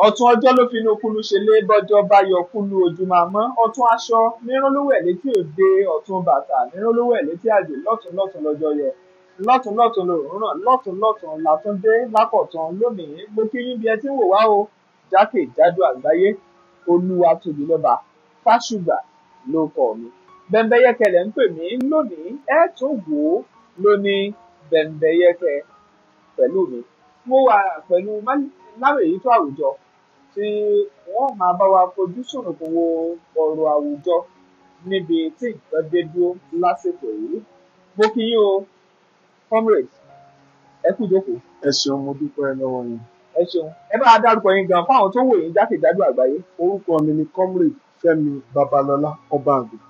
ọ̀tún ọjọ́ ló fi inú kúlú ṣe lé bọ́jọ́ bá yọ kúlú ojú máa mọ́ ọ̀tún aṣọ nírán lówó ẹ̀ létí òde ọ̀tún bàtà nírán lówó ẹ̀ létí àjò lọ́tún lọ́tún lọ́jọ́ yọ lọ́tún lọ́tún lòún ràn lọ́tún lọ́tún látúndé lákọ̀tún lónìí mo kí yín bí ẹ ti ń wò wá o jákèjádò àgbáyé olúwa tóbi lọ́ba fáṣùgbà ló kọ mi bẹ́ńbẹ́yẹ́kẹ́ lẹ̀ ń pè mí lónìí ẹ tún wò ó lóní bẹ́ńbẹ́yẹ́kẹ́ pẹ̀lú mi mo wà pẹ̀lú Lámèyító Àwùjọ tí wọ́n máa bá wa fojú sùnùkùn wo ọ̀rọ̀ àwùjọ níbi tí nǹkan dé dúró lásìkò yìí mo kí yín o comrade ẹ kú ìjókòó. Ẹ ṣeun, mo dúpẹ́ lọ́wọ́ yín. Ẹ ṣeun, ẹ bá a dárúkọ yín gan fáwọn tó wò yín jákèjádò àgbáyé. Orúkọ mi ni comrade Fẹ́mi Babalọ́lá Ọbaàgùn.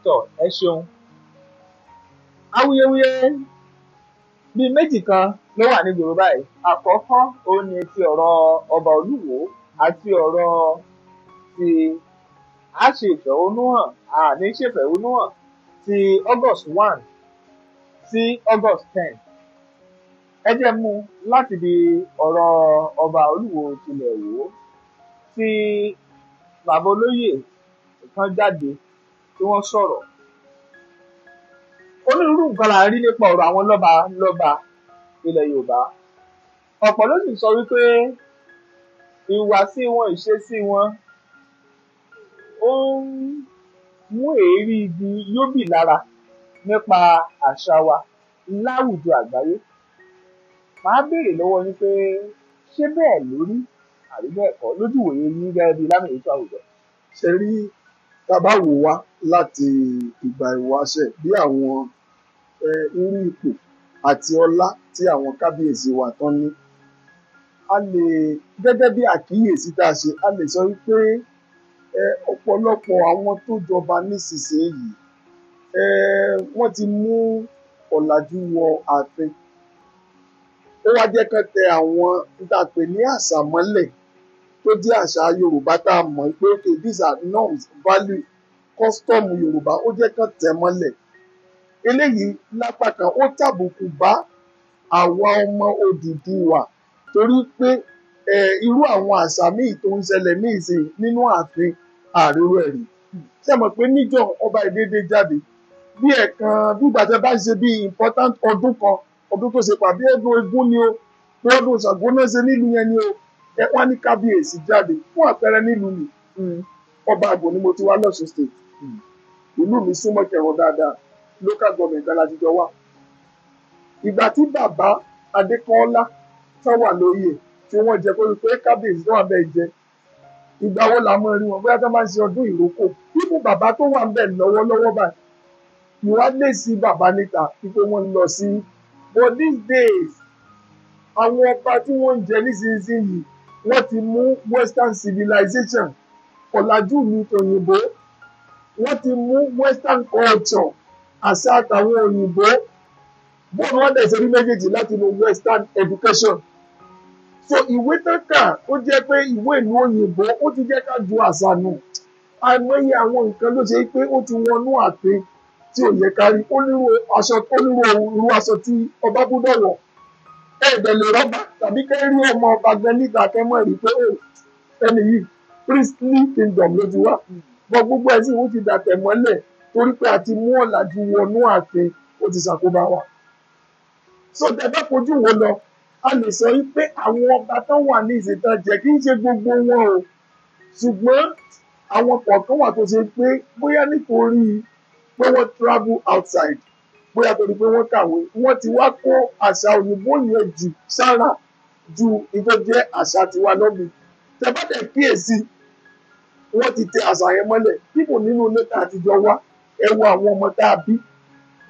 Tọ ẹ ṣeun. Awuyewuye bíi méjì kan ló wà ní gbòòrò báyìí. Àkọ́kọ́ òun ni ti ọ̀rọ̀ ọba Olúwo àti ọ̀rọ̀ ti a ṣe ìfẹ̀hónúhàn àní ṣèfẹ̀hónúhàn ti August 1 sí August 10. Ẹ jẹ́ mú láti di ọ̀rọ̀ ọba Olúwo tilẹ̀ wò tí bàbá olóyè kan jáde tí wọ́n sọ̀rọ̀. Onírúurú nǹkan là ń rí nípa ọ̀rọ̀ àwọn lọ́ba ilẹ̀ Yorùbá. Ọ̀pọ̀ ló sì sọ wípé ìhùwàsí wọn ìṣesí wọn ó ń mú èérí igi yóbì lára nípa àṣà wa láwùjọ àgbáyé. Màá béèrè lọ́wọ́ yín pé ṣé bẹ́ẹ̀ lórí àbí bẹ́ẹ̀ kọ́ lójú ìwòye yín gẹ́gẹ́ bí Lámèyító Àwùjọ. Ṣe rí tá a bá wò wá láti ìgbà ìwáṣẹ̀ bí àwọn irú ipò àti ọlá tí àwọn kábíyèsí wa tán ní, a lè gẹ́gẹ́ bí àkíyèsí tá a ṣe a lè sọ wípé ọ̀pọ̀lọpọ̀ àwọn tó jọba nísinsìnyí wọ́n ti mú ọ̀làjú wọ ààfin. Ó wá jẹ́ kán tẹ àwọn tá a pè ní àṣà mọ́lẹ̀ tó jẹ́ àṣà Yorùbá tá a mọ̀ pé okay these are norms value custom Yorùbá, ó jẹ́ kán tẹ̀ mọ́lẹ̀. Eléyìí lápá kan ó tàbùkù bá àwa ọmọ Odùduwà torí pé irú àwọn àṣà míì tó ń ṣẹlẹ̀ ní ìsìn nínú ààfin àríró ẹ̀rí. Ṣé mọ̀ pé níjọ́ ọba ìdédé jáde bí ẹ̀kan bí ìgbà tí a bá ṣe bí important ọdún kan ọdún tó ṣe pàbí ọdún egún ni o pé ọdún Ṣàngó náà ṣe nílùú yẹn ni o wọ́n ní kábíyèsí jáde fún àpẹẹrẹ nílùú mi Ọbaàgùn ni mo ti wá lọ́sùn state ìlú mi súnmọ́ Kẹ̀rán dáadáa local government alájíjọ wà. Ìgbà tí bàbá Adékọ́lá tó wà lóyè tí wọ́n jẹ pé kábíyèsí tó wà bẹ́ẹ̀ jẹ ìgbà wo la mọ̀ rí wọn bóyá tó máa ń ṣe ọdún ìrókò bíbù bàbá tó wà bẹ́ẹ̀ lọ́wọ́lọ́wọ́ báyìí ni wọ́n á lè sí bàbá níta wípé wọ́n lọ sí but these days àwọn ọba tí wọ́n ń jẹ nísinsìnyí wọ́n ti mú western civilization ọ̀làjú ní tòyìnbó wọ́n ti mú western culture àṣà àtàwọn òyìnbó bóun wọ́n dẹ̀ ṣe rí méjèèjì láti inú western education. So ìwé tó kà ó jẹ́ pé ìwé ìlú òyìnbó ó ti jẹ́ ká ju àṣà nù. Àìmọye àwọn nǹkan ló ṣe pé ó ti wọnú ààfin tí ò yẹ kárí onírúurú aṣọ tí ọba gbọ́dọ̀ wọ̀. Ẹ̀ẹ́dẹ̀ lè rọ́bà tàbí kẹ́rí ọmọ ọba gan níta kẹ́mọ́ rí pé ẹni yìí priestly kingdom ló ti wá. Bọ́ gbogbo ẹ̀sìn ìwé ti dàtẹ̀ mọ́lẹ̀ torí pé a ti mú ọ̀làjú wọnú ààfin ó ti ṣàkóbá wa. So tẹ́ bá fojú wo lọ a lè sọ pé àwọn ọba tó wà ní ìṣètàn jẹ kì í ṣe gbogbo wọn o ṣùgbọ́n àwọn kọ̀ọ̀kan wà tó ṣe pé bóyá nítorí pé wọ́n travel outside bóyá torí pé wọ́n kàwé wọ́n ti wá kó àṣà òyìnbó yẹn jù sára ju ìjọ jẹ́ àṣà tiwa lọ́bi. Tẹ́ bá dẹ̀ kíyèsí wọ́n ti tẹ àṣà yẹn mọ́lẹ̀ kíkò nínú ilé tá a ti jọ wá ẹ wo àwọn ọmọ tá a bí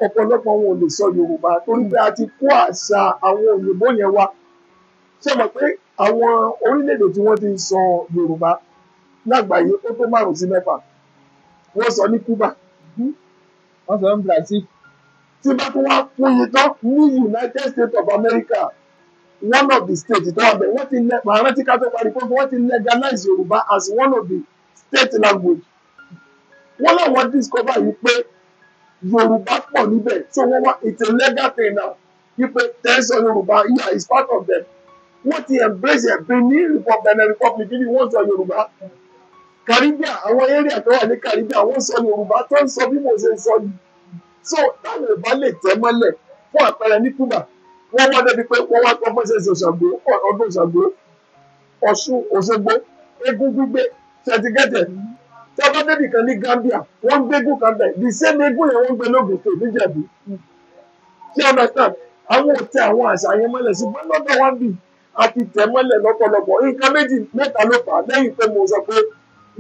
ọ̀pọ̀lọpọ̀ wọn ò lè sọ Yorùbá torí pé a ti kó àṣà àwọn òyìnbó yẹn wá. Ṣé mọ̀ pé àwọn orílẹ̀-èdè tí wọ́n ti ń sọ Yorùbá lágbàáyé ó tó 5 sí 6 wọ́n sọ ní Cuba wọ́n sọ ní Brazil. Tí bá tún wá kún yìí tán ní United States of America one of the states tó wà bẹ̀ wọ́n ti màá rántí ká tó parí pé wọ́n ti legalize Yorùbá as one of the state language. Wọ́n láwọn discover yìí pé Yorùbá pọ̀ níbẹ̀ so wọ́n wá it's a legal thing now wípé tẹ́sán Yorùbá yeah is part of them. wọ́n ti embrace ẹ̀ Benin Republic ní wọ́n sọ Yorùbá. Caribbean àwọn area tó wà ní Caribbean wọ́n sọ Yorùbá tó ń sọ bí mo ṣe ń sọ yìí. So táwọn ìbá lè tẹ́ mọ́lẹ̀ fún àpẹẹrẹ ní Cuba wọ́n wá débi pé wọ́n wá kọ́ fọ́sẹ̀ Òṣogbo ọdún Òṣogbo Ọ̀ṣun Òṣogbo eégún gbígbé ṣẹtigẹ́tẹ̀ tí a bá débi kan ní Gambia wọ́n gbégún kan bẹ̀ the same eégún yẹn wọ́n gbé lóògùn tó níjẹ̀bú. Ṣé ọ̀nà tán àwọn òtẹ àwọn àṣà yẹn mọ́lẹ̀ ṣùgbọ́n lọ́dọ̀ wá bì àti tẹ̀ mọ́lẹ̀ lọ́pọ̀lọpọ̀ nǹkan méjì mẹ́ta ló fà á lẹ́yìn pé mo sọ pé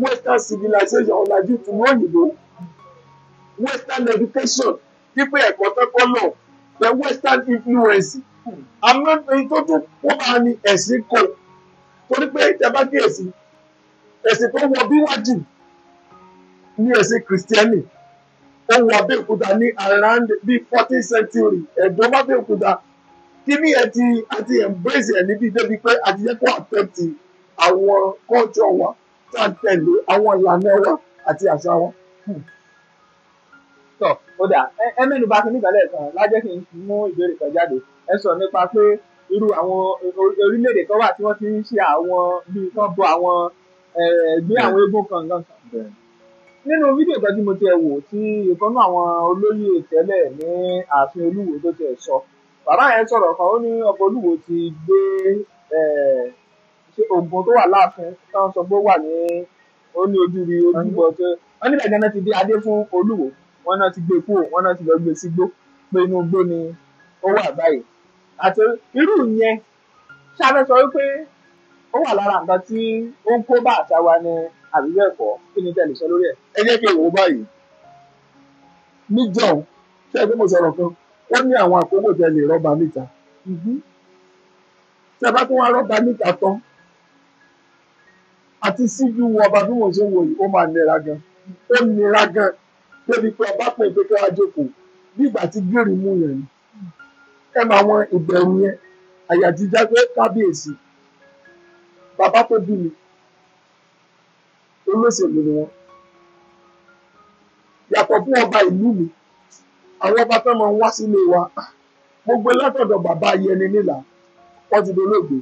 Western civilization ọ̀làjú tún òyìnbó Western education pípé ẹ̀kọ́ tọ́kọ́ náà the Western influence àmọ́ èyí tó tún wọ́n máa ní ẹ̀sìn kò torí pé ìjọba kíyèsí ẹ̀sìn tó wọ bí wájú ní ẹ̀sìn Kìrìsìtẹ́nì ó wọ Abẹ́òkúta ní around bí 14th century ẹ̀dọ́ Abẹ́òkúta kí ni ẹ ti àti embrace ẹ̀ níbi débi pé àti jẹ́ kó affect àwọn culture wa tá a tẹ̀lé àwọn ìlànà wa àti àṣà wa. Tọ́ ó dà ẹ mẹ́nu bà kí nígbà lẹ́ẹ̀kan lájẹ́ kí n mú ìbéèrè kan jáde ẹ sọ nípa pé irú àwọn orílẹ̀-èdè kan wà tí wọ́n ti ń ṣe àwọn bíi kan bọ àwọn gbé àwọn eégún kankan kan. Nínú fídíò kan tí mo ti ẹ̀ wò tí ìkan náà àwọn olóyè tẹ́lẹ̀ ní ààfin Olúwo tó ti ẹ̀ sọ bàbá yẹn sọ̀rọ̀ kan ó ní ọba Olúwo ti gbé Ògún tó wà láàfin táwọn sọ pé ó wà ní ó ní ojúbi ojúbọ tó wọ́n níbẹ̀ gan-an ti dé adé fún Olúwo wọ́n náà ti gbé kúrò wọ́n náà ti lọ gbé sígbó pé inú igbó ni ó wà báyìí àti irú yẹn ṣáfẹ́ sọ wípé ó wà lára nǹkan tí ó ń kó bá àṣà wa ní àbíbẹ̀ ẹ̀kọ́ kí ni tẹ̀lé sọ lórí ẹ̀. ẹ jẹ́ kí n wò ó báyìí níjọ́ ṣé ẹ pé mo sọ̀rọ̀ kan wọ́n ní àwọn àkókò tẹ lè rọ́bà níta tí a bá tún wá rọ́bà níta tán àti síjú wọ ọba bí mo ṣe ń wò yìí ó máa nira gan débi pé ọba pè pé kí wọ́n jókòó bí ìgbà tí gírì mú yẹn ni ẹ máa wọn ìbẹ̀rù yẹn àyà jíjá pé kábíyèsí bàbá tó bí mi olóṣèlú ni wọn yàtọ̀ fún ọba ìlú mi àwọn ọba tó máa ń wá sílé wa gbogbo látọ̀dọ̀ bàbá Ayẹni nílà wọ́n ti dolóògbé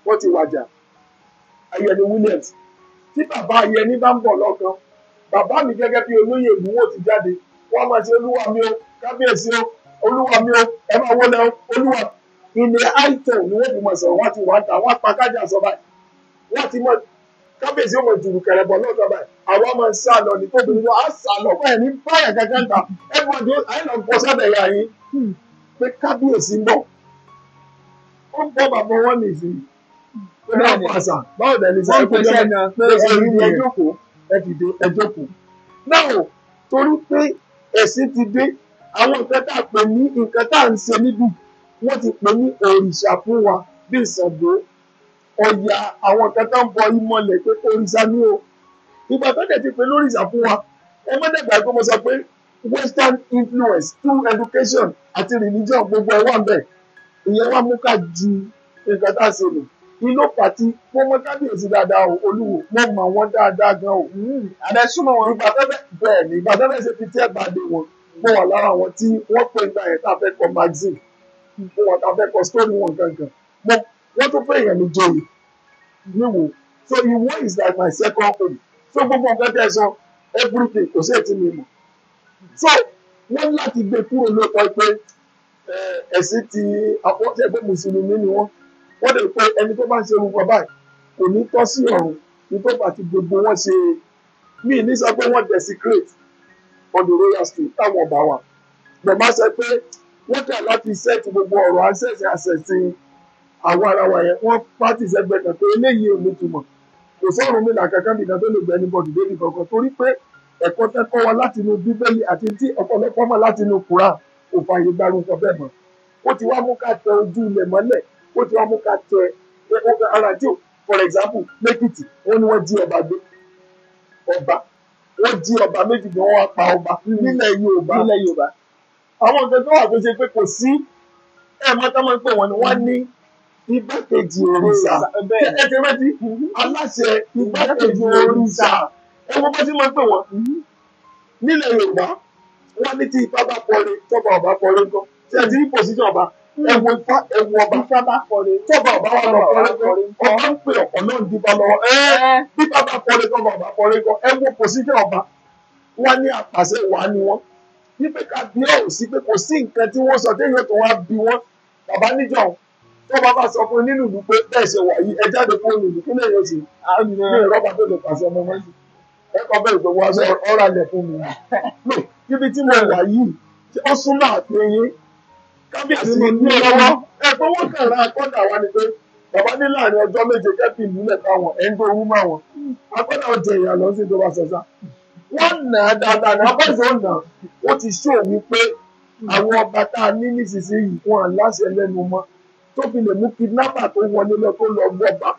wọ́n ti wàjà Ayẹni Williams tí bàbá Ayẹni bá ń bọ̀ lọ́kàn bàbá mi gẹ́gẹ́ bí olóyè ìlú wọn ti jáde wọ́n máa ṣe olúwa mi o kábíyèsí o olúwa mi o ẹ máa wọlé o olúwa ilẹ̀ àìtàn ni wọ́n fi mọ̀ sọ̀rọ̀ wọ́n ti wà ta wọ́n pa kájà sọ báyìí wọ́n ti mọ̀ kábíyèsí ó mọ̀ jùlù kẹrẹ̀bọ̀ náà sọ báyìí àwọn máa ń sá lọ ní tóbi nínú àṣà lọ báyìí ní báyà kankan ta everybody àyìnlá ń pọ̀ sábẹ̀ yà yín pé kábíyèsí ń bọ̀ ó ń bọ̀ bàbá wọn nìsí pé náà fọ àṣà báwo dẹ̀ ní sẹ́yìn kó jẹ́ ẹ dìde ẹ jókòó náà torí pé ẹ̀sìn ti dé àwọn nǹkan tá a pè ní nǹkan tá à ń ṣe níbí wọ́n ti pè ní òrìṣà fún wa bí Ṣàngó Ọya àwọn nǹkan tá ń bọ ìmọ̀lẹ̀ pé òrìṣà ni o ìgbà tó dẹ̀ ti pè lórìṣà fún wa ẹ má dẹ̀gbà pé mo sọ pé Western influence through education àti religion gbogbo ẹ̀ wà ń bẹ̀ ìyẹn wá mú ká ju nǹkan tá a ṣe lò inú pàtí mo mọ kábíyèsí dáadáa o Olúwo mo mọ wọn dáadáa gan o àdẹ́sùnmọ̀ wọn ìgbà tó bẹ́ẹ̀ ni ìgbà tó bẹ́ẹ̀ ṣe fi tí ẹ̀ bá dé wọn mo wà lára àwọn tí wọ́n pè nígbà yẹn tá a fẹ́ kọ magazine mo wà tá a fẹ́ kọ story wọn gangan wọ́n tó fẹ́ èèyàn ní joyè níwò so Ìwó is like my second home so gbogbo nǹkan tẹ́ ẹ sọ everything kò sí ètí mi mọ̀ so wọ́n láti gbé kúrò lóòótọ́ pé ẹ̀sìn ti àpọ́jẹ́ pé mùsùlùmí ni wọ́n lè pé ẹni tó bá ń ṣe orúkọ báyìí kò ní tọ́ sí ọ̀run ní tó bá ti gbogbo wọn ṣe mí ní sọ pé wọ́n desecrate on the royal street táwọn ọba wa gbọ̀nmá sọ pé wọ́n kà láti set gbogbo ọ̀rọ̀ àṣẹ̀sìn àwọn ara wa yẹn wọ́n pàtì sẹ́gbẹ̀ẹ́ kan pé eléyìí ò ní túmọ̀ kò sọ̀rọ̀ mi làkàkàn nìkan tó lè gbẹ ní bọ́ọ̀dù débi kankan torí pé ẹ̀kọ́ tẹ́kọ́ wa láti inú bíbélì àti tí ọ̀pọ̀lọpọ̀ mọ̀ láti inú kùrán kò fààyè gbárùkọ bẹ́ẹ̀ mọ́ ó ti wá mú ká tẹ ojú ilẹ̀ mọ́lẹ̀ ó ti wá mú ká tẹ ara tí for example lẹ́kìtì wọ́n ní wọ́n jí ọba gbé wọ́n jí ọba méjì gan wọ́n wá pa ọba nílẹ̀ Yorùbá àwọn nǹkan tó wà tó ṣe pé kò sí mọ́tá máa ń pè wọ́n ni wọ́n ní igbákejì òrìṣà ẹ ti rántí aláṣẹ igbákejì òrìṣà ẹ wọ́n bá ti máa ń pè wọ́n nílẹ̀ Yorùbá wọ́n ní tí ifá bá kọrin tọ́ba ọba kọrin gan tí ẹ ti rí pòsíṣàn ọba ẹ̀wọ̀ ifá ẹ̀wọ̀ ọba Ifá bá kọrin. tọ́ba ọba wà lọ kọrin kan ọba ń pè ọ̀pọ̀ náà ń dípa lọ́wọ́ bí bàbá kọrin tọ́ba ọba kọrin kan ẹ̀wọ̀ kò sí jẹ́ ọba wọn ní àpàṣẹ wà ní wọn wípé ká bí ọ̀hún sí pé kò sí nǹkan tí wọ́n sọ téèyàn tó wá bí wọn bàbá níjọ tọ́ba bá sọ fún nínú ìlú pé bẹ́ẹ̀ ṣe wà yìí ẹ jáde fún olùlù kí lèyìn oṣù ní ìrọ́bà tó lè pàṣẹ ọmọ wọn ẹ̀kọ́ bẹ́ẹ̀ pé wọ́n ọ̀rọ̀ alẹ̀ fún mi níbi tí mo wà yìí tí ó súnmọ́ àtẹ̀yìn kábíyèsí ní lọ́wọ́ ẹ̀kọ́ wọn kàn ra akọ́dà wa ni pé bàbá ní láàrin ọjọ́ méje kẹ́pì ìmúlẹ̀ fáwọn ẹ̀ ń gbé owó máa wọn akọ́dà ọjà èèyàn lọ sí ìjọba ṣẹ̀ṣà wọ́n nà á dáadáa ní abẹ́sẹ̀ ọ̀nà ó ti ṣó wípé àwọn ọba tá a ní nísinsìnyí wọn à láṣẹ lẹ́nu mọ́ tó fi lè mú kidnapper tó wọlé lọ tó lọ gbọ́ba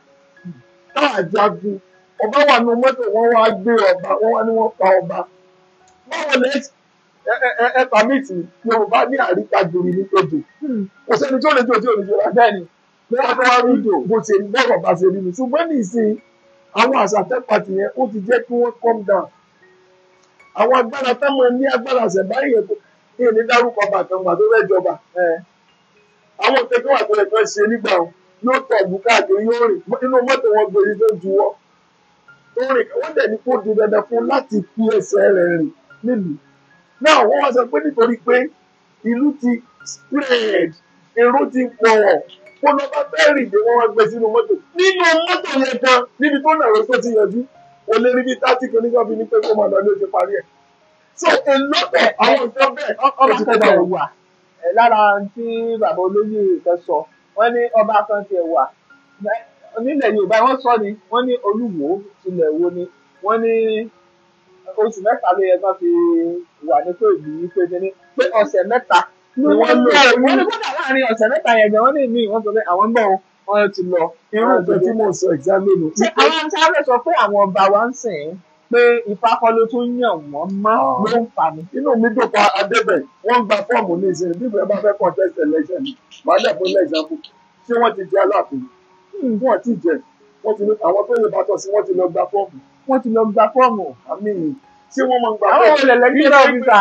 tá a jagun ọba wà nù mọ́tò wọn wá gbé ọba wọn wá ní wọn pa ọba báwo lẹ ẹ pàmìtì Yorùbá ní àríkàgbèrè ní tòjò kò sẹ́ni tó lè jò tí ò ní jò rà bẹ́ẹ̀ ni bẹ́ẹ̀ bá wá rí jò bó ṣe bọ́rọ̀ bá ṣe rí mi ṣùgbọ́n ní ìsìn àwọn àṣà tẹ́pàtì yẹn ó ti jẹ́ kí wọ́n calm down àwọn agbára táwọn ní agbára àṣẹ̀báyé yẹn kí ni dárúkọ bàtàn gbà tó fẹ́ jọba àwọn kẹ̀kẹ́ wà tó lè fẹ́ ṣe nígbà wọn yóò tọ̀ bù káàkiri yóò rìn inú mọ́tò wọn gbèrè tó juwọ́ tó rìn wọ́n dẹ̀ ní kó di dandan fún láti fi ẹsẹ̀ rẹ̀ rìn nílùú náà wọ́n wá sọ pé nítorí pé ìlú ti spread èrò ti pọ̀ kó lọ bá fẹ́ rìn dé wọ́n wá gbé sínú mọ́tò nínú mọ́tò yẹn gan níbi tó nàró tó ti yanjú o lè rí bí 30 kìíní bí ní pé kó máa lọ ní oṣù parí ẹ̀ so èlọ́tọ̀ àwọn nǹkan bẹ́ẹ̀ ọba kan tiẹ̀ wà lára tí bàbá olóyè kan sọ wọ́n ní ọba kan tiẹ̀ wà nílẹ̀ Yorùbá wọ́n sọ ni wọ́n ní Olúwo tilẹ̀ wo ni wọ́n ní oṣù mẹ́ta ló yẹ kán fi wà ní pé ìlú pé ní pé ọ̀sẹ̀ mẹ́ta ni wọ́n lò wọ́n ní kódà láàrin ọ̀sẹ̀ mẹ́ta yẹn gan wọ́n ní ìmí wọ́n sọ pé àwọn ń bọ̀ wọ́n ti lọ. irú nǹkan tí mo sọ example nù. ṣé àwọn sáré sọ pé àwọn ọba wa ń sìn pé Ifá kọ́ ló tún yàn wọ́n mọ́ ló ń fà mí. inú mi dùn pa Adébẹ̀ wọ́n gba fọ́ọ̀mù ní ìṣẹ̀lẹ̀ bí ìbẹ̀rẹ̀ bá fẹ́ contest election máa dẹ̀ fún example ṣé wọ́n ti jẹ́ Aláàfin wọ́n ti jẹ́ wọ́n ti ní àwọn tó yẹ bàtọ̀ sí wọ́n ti lọ gba fọ́ọ̀mù. wọ́n ti lọ gba fọ́ọ̀mù. àmì tí wọ́n máa ń gba àwọn olè lẹ́gbẹ̀rẹ́ ọ̀fíìsà.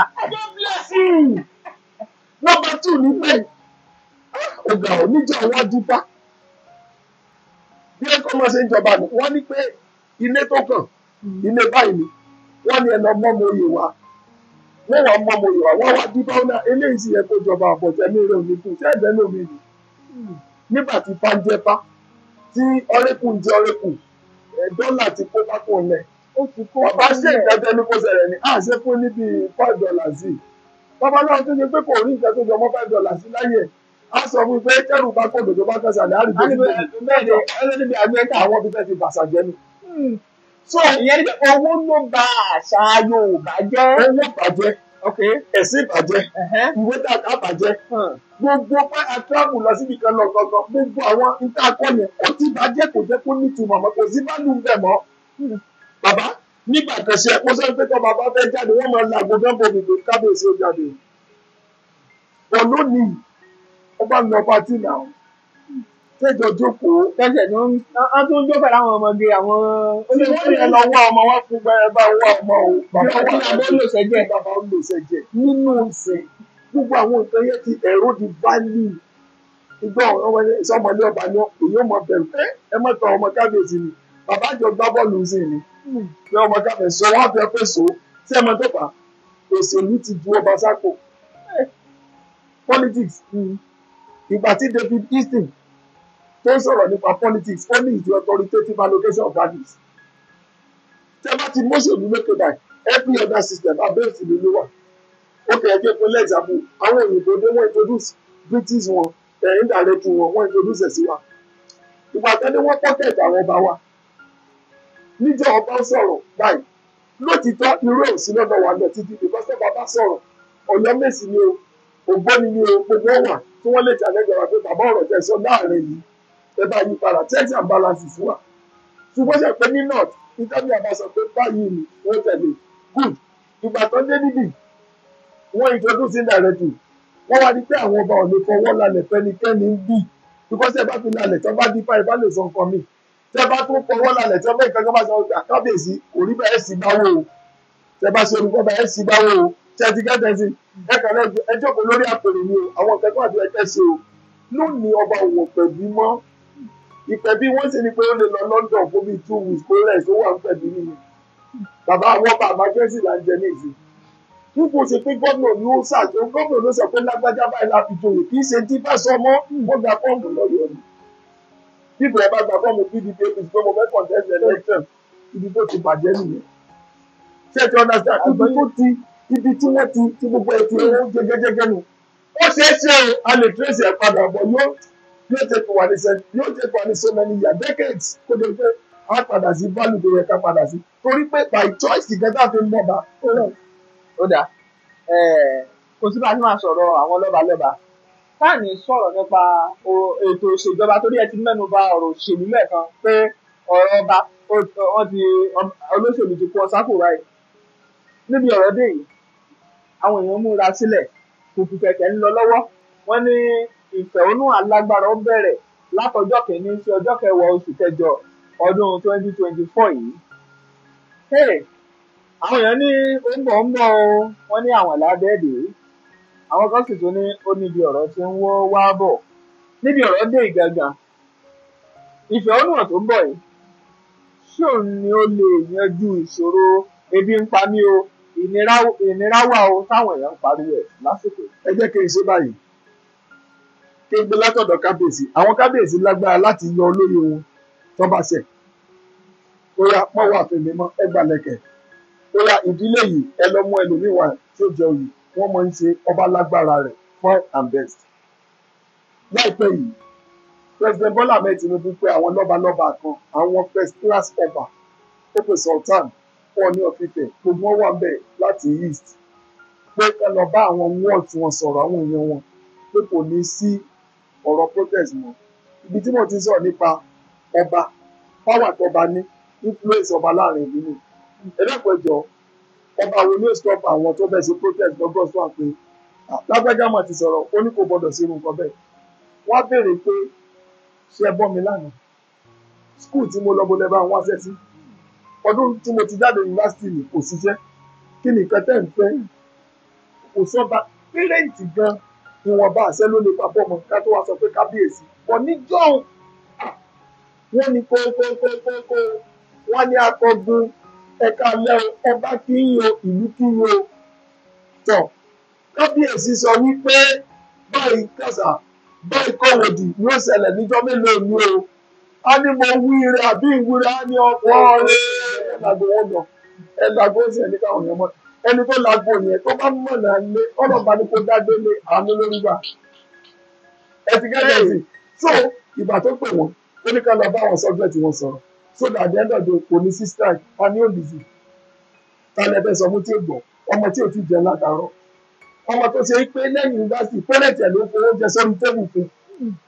nọ́mbà 2 ní bẹ́ẹ̀ ọ̀gá oníjà wọn dúpá bí ẹ̀kọ́ máa ṣe ń jọba nù wọ́n ní pé ilé tó kàn ilé báyìí ni wọ́n ní ẹnà mọ́mọ́yè wa wọ́n wà mọ́mọ́yè wa wọ́n wá dúpá ọ̀nà eléyìí sì yẹ kó jọba àbọ̀jẹ́ ní eré òní kù ṣé ẹ̀bẹ̀ lómi ni nígbà tí bá ń jẹ́ bá tí ọ̀rẹ́kùn jẹ́ ọ̀rẹ́kùn dọ́là ti kó pákó lẹ̀ bàbá ṣe ìdájọ́ ní kó ṣẹlẹ̀ ní àṣẹ fún níbi $5 sí bàbá náà tó ṣe pé kò rí nǹkan tó jọ mọ́ $5 sí láyé a sọ fún pé kẹrù bá kó dòdò bá kẹsàlẹ̀ àrídé níbi àgbẹ̀ká àwọn bí fẹ́ẹ́ ti bàṣà jẹ́ ni. so ìyẹn ní pé owó ló bà àṣà Yorùbá jẹ́. owó bàjẹ́ ẹ̀sìn bàjẹ́ ìwé tàkà bàjẹ́ gbogbo pé a travel lọ síbi kan lọ gangan gbogbo àwọn nǹkan akọ́yẹ ó ti bàjẹ́ kò jẹ́ kó nítumọ̀ mọ́ kò sí bá lù ń bẹ̀ mọ́. bàbá nígbà kan ṣe ẹ̀kọ́ sọ́yìn pé tó bàbá fẹ́ jáde wọ́n máa ń la gbogbo bòmí tó kábíyèsí ó jáde. bọ̀ lónìí wọ́n bá ń lọ pátì náà tẹ́jọ jókòó. tẹ́jẹ̀ ni wọ́n tún jó pẹ̀lú àwọn ọmọge àwọn. wọ́n yẹn lọ wá ọmọ wá fún bẹ́ẹ̀ bá wá ọmọ o. bàbá ó lò sẹ́jẹ̀ nínú ìsìn gbogbo àwọn nǹkan yẹn ti ẹ̀rọ di value. ìgbà ọmọ ìsọmọlé ọba ni èyí ọmọ bẹ̀rù ẹ mọ̀ tán ọmọ kábíyèsí ni bàbá àjọ gbá bọ́ọ̀lù sí ni pé ọmọ kábíyèsí sọ wọ́n fẹ́ pèsè tí ẹ mọ̀ tó fà òṣèlú ti ju ọba sápò politics ìgbà tí David Easton tó ń sọ̀rọ̀ nípa politics ó ní ìdí authoritative allocation of values tí a bá ti mọ́ṣẹ̀lú lókè báyìí every other system abẹ́ òsèlú ló wà okay ẹ jẹ́ fún example àwọn òyìnbó dé wọ́n introduce British wọn indirect wọn wọ́n introduce ẹ̀ sí wa ìgbà tẹ́lẹ̀ wọ́n pocket àwọn ọba wa níjọ́ ọba sọ̀rọ̀ báyìí lótìtọ́ irú ẹ̀ sí lọ́dọ̀ wa lọ títí because ọba bá sọ̀rọ̀ Ọ̀yọ́ Mèsì ni o Ògbóni ni o gbogbo wà tí wọ́n lè challenge wa pé bàbá ọ̀rọ̀ tẹ̀ sọ láàrin yìí ẹ bá yí padà checks and balances wà ṣùgbọ́n ṣe pé ní north nítorí àbá sọ pé báyìí ni wọ́n tẹ̀lé good ìgbà tó dé níbí wọ́n introduce indirectly wọ́n wá ní pé àwọn ọba ò lè fọwọ́ lálẹ̀ fẹ́nikẹ́ni ń bì because ẹ bá fi lálẹ̀ tí wọ́n bá dín fáì bá lè sọ nǹkan mi tí ẹ bá tún fọwọ́ lálẹ̀ tí wọ́n bẹ́ẹ̀ kankan bá sọ kábíyèsí kò rí bẹ́ẹ̀ sì báwo o tí ẹ bá ṣe olùkọ́ bẹ́ẹ̀ sì báwo o tí ẹ ti kẹ́tẹ́ sí ẹ kàn náà ẹ jókòó lórí àpèrè ni o àwọn kẹ́kọ̀ọ́ àti ẹ̀kẹ́ ṣe o lónìí ọba òwò pẹ̀bí mọ́ ìpẹ̀bí wọ́n sì ní pé ó lè lọ London fún bíi 2 weeks kó rẹ̀ tó wà ń pẹ̀bí nìyẹn bàbá àwọn ọba àmájẹ́sì là ń jẹ ní ìsìn nípò ṣe pé gómìnà ni ó ṣàjọ gómìnà ló sọ pé lágbájá báyìí la fi joyè kì í ṣe tí bá sọ mọ́ wọ́n gba fọ́ọ̀mù lọ́yọ̀ọ́ ni bíbẹ̀ ẹ bá gba fọ́ọ̀mù PDP apc pé mo fẹ́ contest election ibi tó ti bàjẹ́ nìyẹn ṣé ẹ ti understand ibi tí wọ́n ti gbogbo ẹ̀ ti owó jẹgẹjẹgẹ nù ó ṣeé ṣe o a lè trace ẹ̀ padà bọ̀ yóò take wà ní so many years decades kó lè pé a padà sí value tó yẹ ká padà sí torí pé by choice ìkẹta fi ń bọ̀bà ó rẹ̀. ó dà kò sí bá a ti máa sọ̀rọ̀ àwọn lọ́balọ́ba táàní sọ̀rọ̀ nípa ètò ìṣèjọba torí ẹ ti mẹ́nu bà ọ̀rọ̀ òṣèlú lẹ́ẹ̀kan pé ọ̀rọ̀ ọba wọ́n ti olóṣèlú ti kú ọ̀sákò báyìí níbi ọ̀rọ̀ dé yìí àwọn èèyàn múra sílẹ̀ kùkù kẹ̀kẹ́ ń lọ lọ́wọ́ wọ́n ní ìfẹ̀hónú alágbára ó bẹ̀rẹ̀ látọjọ́ kìíní sí ọjọ́ kẹwàá oṣù kẹjọ ọdún 2024 yìí. àwọn èèyàn ní ó ń bọ̀ o wọ́n ní àwọn ládẹ́ẹ̀dẹ́ àwọn kan sì tún ní ó níbi ọ̀rọ̀ tí ń wọ́ wá bọ̀ níbi ọ̀rọ̀ dé ìgangan ìfẹ̀hónú hàn tó ń bọ̀ yìí ṣé òun ni ó lè yanjú ìṣòro ebi ń pa mí o ìnira wà o táwọn èèyàn ń pariwo ẹ̀ lásìkò. ẹ jẹ́ kí n ṣe báyìí kí n gbé látọ̀dọ̀ kábíyèsí àwọn kábíyèsí lágbára láti yọ olóyè wọn tó bá ṣẹ̀ ó yá pọ́n wà fèmí mọ́ ẹ gbà lẹ́kẹ̀ ó yá ìdílé yìí ẹ lọ mú ẹlòmíì wá tí ó jẹ oyè wọ́n máa ń ṣe ọba lágbára rẹ̀ fine and best. láìpẹ́ yìí president Bola Ahmed Tinubu pé àwọn lọ́balọ́ba kan àwọn first class ọba ó pè sultan wọn ní ọ̀fíìfẹ́ gbogbo wọn wà bẹ́ẹ̀ láti east pé ká lọ bá àwọn wọ́ọ̀d tí wọ́n sọ̀rọ̀ àwọn èèyàn wọn pé kò ní sí ọ̀rọ̀ protest mọ́ ibi tí mo ti sọ̀rọ̀ nípa ọba power tọba ní influence ọba láàrin ìlú ni ẹlẹ́pẹ̀jọ ọba wo ni ó stop àwọn tó bẹ́ẹ̀ ṣe protest lọ́gọ́sì wà pé lágbájá mọ̀ ti sọ̀rọ̀ ó ní kò gbọ́dọ̀ sí irú nǹkan bẹ́ẹ̀ wọ́n á béèrè pé ṣé ẹ bọ́ mi lánàá school tí mo lọ bọ́lẹ̀ bá wọn ṣẹ́ sí ọdún tí mo ti jáde yunifásitì ni kò ṣiṣẹ́ kí ni nǹkan tẹ́ ń fẹ́ kò sọ́ba pẹ́rẹ́ǹtì gan ìwọ̀nba àṣẹ ló lè papọ̀ mọ́ ká tó wá sọ pé kábíyèsí pọ̀ níjọ́ wọ́n ní kó wọ́n ní akọgun ẹ̀ka lẹ́wọ̀ ọba kí ń yo ìlú kí ń yo tọ̀ kábíyèsí sọ wípé báyìí kàṣà báyìí kọ̀wòdì ni ó ṣẹlẹ̀ níjọ́ mélòó ni o a ní mo wíire àbí ìwúre á ní ọkọ̀ rẹ̀ ẹ̀dàgbò wọn lọ ẹ̀dàgbò ó sì ẹni káwọn èèyàn mọ̀ ẹni tó lágbo yẹn tó bá mọ̀ náà lé ọlọ́ba ní kó dágbé lé àánú lórí gbà ẹ ti gẹ́gẹ́ sí so ìgbà tó pè wọ́n ó ní ká lọ bá àwọn subject wọn sọ̀rọ̀ so that the end of the day kò ní sí strike ta ní òbísì ta ní ẹbẹ sọ fún tí ó gbọ́ ọmọ tí ò ti jẹ látàárọ̀ ọmọ tó ṣe pé lẹ́yìn yunifásitì pẹrẹtì ẹ ló fowó jẹ sórí tébù fún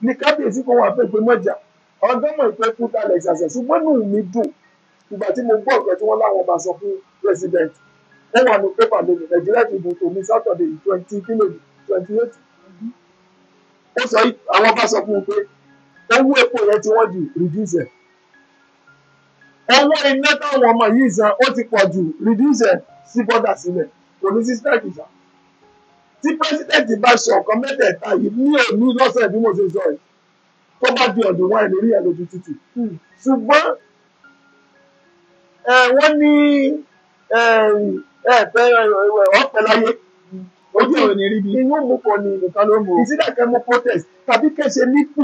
ní kábíyèsí kan wà pé mọjà ọgọmọ ìpẹ fún talẹ ṣàṣẹ ṣùgbọ́n nù mí dùn ìgbà tí mo gbọ́ ọ̀gá tí wọ́n láwọn bá sọ fún president wọ́n wà ní pépà lónìí nàìjíríà ti bù tòmí Saturday 28 ó sọ àwọn bá sọ fún un pé owó epo yẹn tí wọ́n jù reduce ẹ̀ owó iná táwọn ọmọ yìí san ó ti pọ̀ jù reduce ẹ̀ sí bọ́dà sílẹ̀ kò ní sí strike ìjà tí pírẹsidẹ́ǹtì bá sọ ọ̀kan mẹ́tẹ̀ẹ̀ta yìí ní òní lọ́sẹ̀ bí mo ṣe sọ yìí tó bá di ọ̀dùn wọn ìlérí ẹ̀ lójú títì ṣùgbọ́n wọ́n ní ọ̀pẹ láyé ojú ò ní rí bí inú mú kọ ní nìkan ló mú ìsídàkẹ́ mú protest tàbí kẹ́sẹ̀ nípù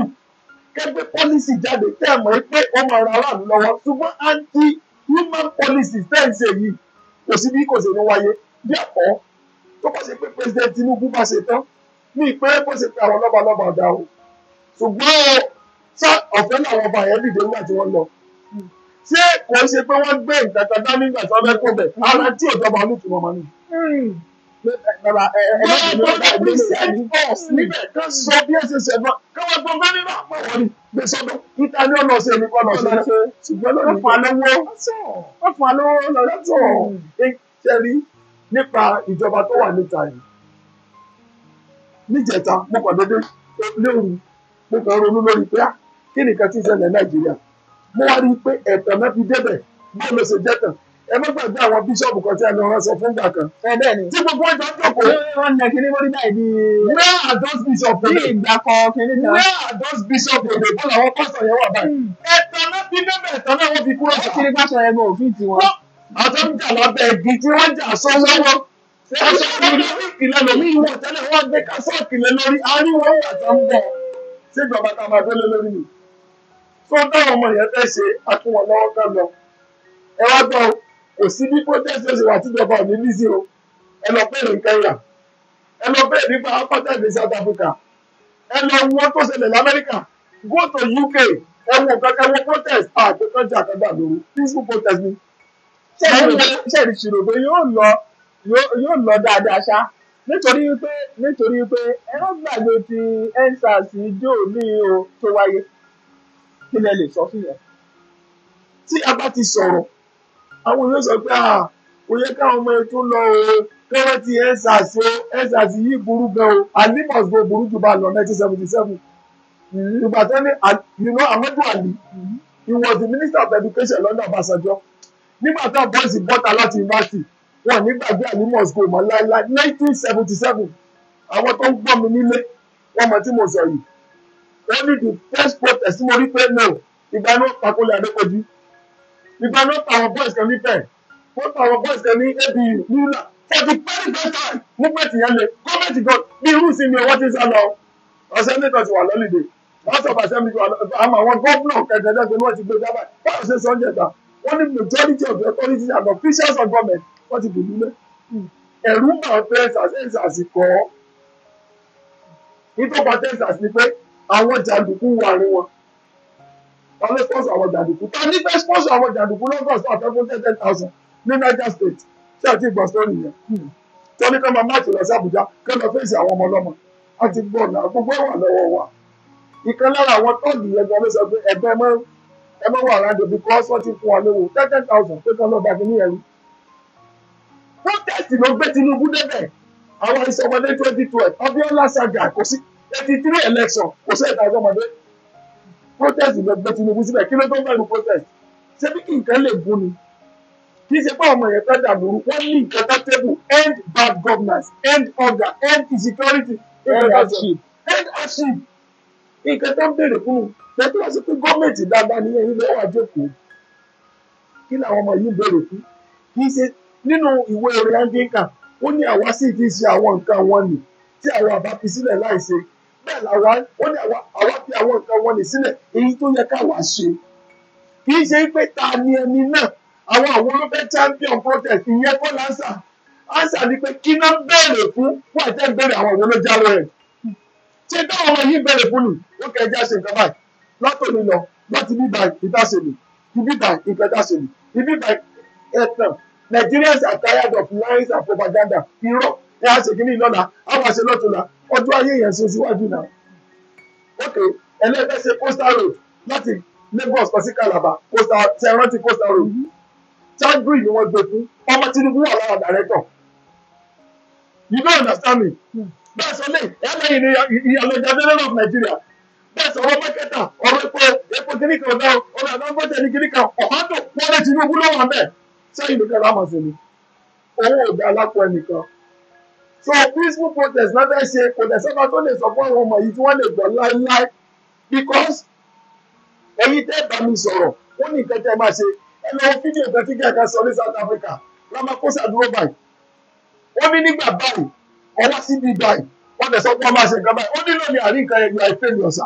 kẹ́gbẹ́ policy jáde tẹ́ ẹ̀ mọ̀ pé wọ́n máa ra aráàlú lọ́wọ́ ṣùgbọ́n anti-human policy tẹ́ ẹ̀ ń ṣe yìí kò sí bí kò ṣe ní wáyé bí ẹ̀kọ́ tó bá ṣe pé president Tinubu bá ṣe tán ní ìpè bó ṣe pé àwọn lọ́balọ́ba ọ̀dà o ṣùgbọ́n sá ọ̀fẹ́ làwọn ọba yẹn dìde nígbà tí wọ́n lọ ṣé kò ṣe pé wọ́n gbé nǹkan kan dání nígbà tí wọ́n fẹ́ kó bẹ̀ ara tí ìjọba olùtùmọ̀ mọ́ ni. níbẹ̀ kan sọ bí ẹsẹ̀ ṣẹ̀gbọ́n káwọn gbọ́n bá nínú àpò wọn ni gbé sọ́dọ̀ níta ní ọ̀nà ọ̀sẹ̀ ní kọ́nà ọ̀sẹ̀ ṣùgbọ́n lónìí wọ́n fún alówó lọ́dọ̀ ṣẹ́rí nípa ìjọba tó wà níta yìí níjẹta mo kàn dédé léwu mo kàn ronú lórí pé kí nìkan tí ń ṣẹlẹ̀ Nàìjíríà mo wá rí i pé ẹ̀tàn náà fi débẹ̀ bó ló ṣe jẹ́ tàn ẹ má gbàgbé àwọn bíṣọ̀bù kan tí a lọ ránṣọ fún ìgbà kan. bẹ́ẹ̀ ni tí gbogbo ọjọ́ jókòó. wọ́n nà kíní mórí báyìí bí. where are those bishops bí today? ìgbà kan kíní kan. where are those bishops today? bọ́ọ̀lù àwọn pásítọ̀ yẹn wà báyìí. ẹ̀tàn náà bí bẹ́ẹ̀ ẹ̀tàn náà wọ́n fi kúrò. ẹ kiri pásítọ̀ yẹn gan òfin tiwọn. àtọ́ ń jà lábẹ́ igi tí wọ́n jà sọ́wọ́. aṣọ ìlú ìkìlẹ̀ lómi ìwọ̀ tẹ́lẹ̀ wọ́n gbé kásọ̀ọ̀kì lé lórí àárín wọn wà tó ń bọ̀. ṣé ìjọba ta máa gbélé lórí mi? tó táwọn ọmọ yẹn fẹ́ ṣe àtúwọ̀n lọ́wọ́ kan lọ. ẹ wá gbọ́ kò sí bí protest ṣe wà tíjọba ò ní ní sí o. ẹ lọ bẹ̀rẹ̀ ní Kenya, ẹ lọ bẹ̀rẹ̀ nípa apartheid ní South Africa, ẹ lọ wọ́n tó ṣẹlẹ̀ lamẹ́ríkà, go to UK, ẹ wọ kankan wọ protest àtẹkàn jà kan dà lóru peaceful protest ni. ṣé ìṣirò pé yóò lọ dáadáa ṣá nítorí wípé ẹ̀rọ gbàgbé ti EndSARS jó ní o tó wáyé kí lẹ lè sọ fún yẹn. tí a bá ti sọ̀rọ̀ àwọn yóò sọ pé kò yẹ káwọn ọmọ ètò lọ o kẹ́rẹ́ ti EndSARS yìí burú gan o alimọ̀sibó burú jù bá lọ 1977 ìgbà tó ní Amadu Ali he was the minister of education lọ́dọ̀ Ọbásanjọ́ nígbà tó bọ́ọ̀sì bọ́ta láti yunifásitì wọn nígbàgbé alimọ̀sibó mọ́ láéláé 1977 àwọn tó ń gbọ́ mi nílé wọ́n mọ̀ tí mo sọ yìí wọ́n ní the first protest mo rí pé no ìgbà náà Fakoli Adépọ̀jù ìgbà náà àwọn boys kan ní pẹ̀ wọ́n pa àwọn boys kan ní ABU nílà for the very first time movement yẹn lè gọ́ọ̀mẹ̀ntì gan bí irú sí ni wọ́n ti sá lọ ọ̀sẹ̀ nígbà tí wà lọ́lídé house of assembly àmọ́ àwọn gómìnà kẹ̀kẹ́ ni wọ́n ti gbé jábà báwo ṣe sọ oúnjẹ ta wọ́n ní majority of the authorities and officials of government wọ́n ti dùn nílé ẹ̀rú máa fẹ́ EndSARS kọ́ nítorí pàtẹ́ EndSARS ni pé àwọn jàǹdùkú wà ní wọn wọ́n lè sponsor àwọn jàǹdùkú ta ní fẹ́ sponsor àwọn jàǹdùkú lọ́gọ́s tó àfẹ́fún 10,000 ní Niger State ṣé àti ìgbà sọ́ọ̀nì yẹn tó ní ká máa máàkì lọ sí Àbújá ká lọ fèsì àwọn ọmọ ọlọ́mọ àti gbọ́ọ̀nà gbogbo ẹ̀wà lọ́wọ́ wa ìkan lára àwọn tọ́ọ̀gì yẹn gan ló sọ pé ẹgbẹ́ ẹ mọ́ wà ráńdò because wọ́n ti fún wa lówó 10,000 pé kán lọ́ọ́ dàbí ní ẹ̀rú. protest ló gbé Tinubu débẹ̀ àwọn ìsọmọdé 2012 Abiola saga kò sí 83 election kò sí ẹ̀ka ìsọmọdé protest ló gbé Tinubu síbẹ̀ kí ló tó ń bẹ̀rù protest ṣé bí kí nǹkan lè gún ni kì í ṣe pé ọmọ yẹn fẹ́ dàbí wọ́n ní nǹkan tó table end bad governance end hunger end insecurity end hardship nǹkan tó ń béèrè fún un lẹ́tọ́ wá sí pé gọ́ọ̀mẹ̀ntì dáadáa ní ẹ̀yìn lọ́wọ́ àjẹkùn kí làwọn ọmọ yìí ń béèrè fún kì í ṣe nínú ìwé orin Anglican ó ní àwa sì ti ṣe àwọn nǹkan wọn nì tí àwọn àbá fi sílẹ̀ láìṣe bẹ́ẹ̀ làwa ó ní àwa fi àwọn nǹkan wọn nì sílẹ̀ èyí tó yẹ káwa ṣe kì í ṣe pé ta ni ẹni náà àwọn olófẹ́ champion protest ìyẹn kọ́ lánsà ánsà ni pé kí náà béèrè fún wọ́n àti ẹ̀ béèrè àwọn olójáwé rẹ̀ ṣé táwọn ọmọ yìí bẹ̀rẹ̀ fún mi ó kẹ́ ẹja ṣe nǹkan báyìí látòní lọ láti bíbá ìdásẹ̀lẹ̀ ibíbá ìkẹdásẹ̀lẹ̀ ibíbá ẹ̀tàn Nigerians are tired of lies and propaganda irọ́ ẹ̀ á ṣe kí ní ìlọ́la àwọn àṣẹ lọ́tọ̀ọ̀la ọjọ́ ayé yẹn ṣe síwájú náà ok ẹlẹ́fẹ́ ṣe coastal road láti Lagos lọ sí Calabar coastal ṣẹ̀rántí coastal road Chadbury ni wọ́n gbé fún ọmọ Tinubu wà lára director you don't understand me. Bẹ́ẹ̀ sọ lé ẹlẹ́yìn ní ìyàlọ́jà general of Nigeria bẹ́ẹ̀ sọ ọ̀rọ̀ mẹ́kẹ́tà ọ̀rọ̀ epo kìnnìkan ọ̀dà ọ̀rọ̀ àdáńgọ́tẹ̀ ní kìnnìkan ọ̀hádùn wọlé Tinubu ló wà bẹ́ẹ̀ sẹ́yìn nìkan láwọn sí ni owó ògbà alápò ẹnìkan. So peaceful protest náà fẹ́ ṣe kò dẹ̀ sọ́kà tó lè sọ fún àwọn ọmọ yìí tí wọ́n lè gbọ́ láíláí because ẹ̀yin tẹ́ bá mi sọ̀rọ̀ ó ní nǹkan tẹ́ máa ṣe ẹ lọ́wọ́ fídíò kan tí kẹ́kẹ́ sọ ní South Africa Ramaphosa dúró báyìí ó ní nígbà báyìí ọwọ́ síbi báyìí wọ́n tẹ̀ sọ fún ọmọ àṣẹ nǹkan báyìí ó nílò ní àrí nǹkan ẹ̀yà ìfẹ́ ní ọ̀sà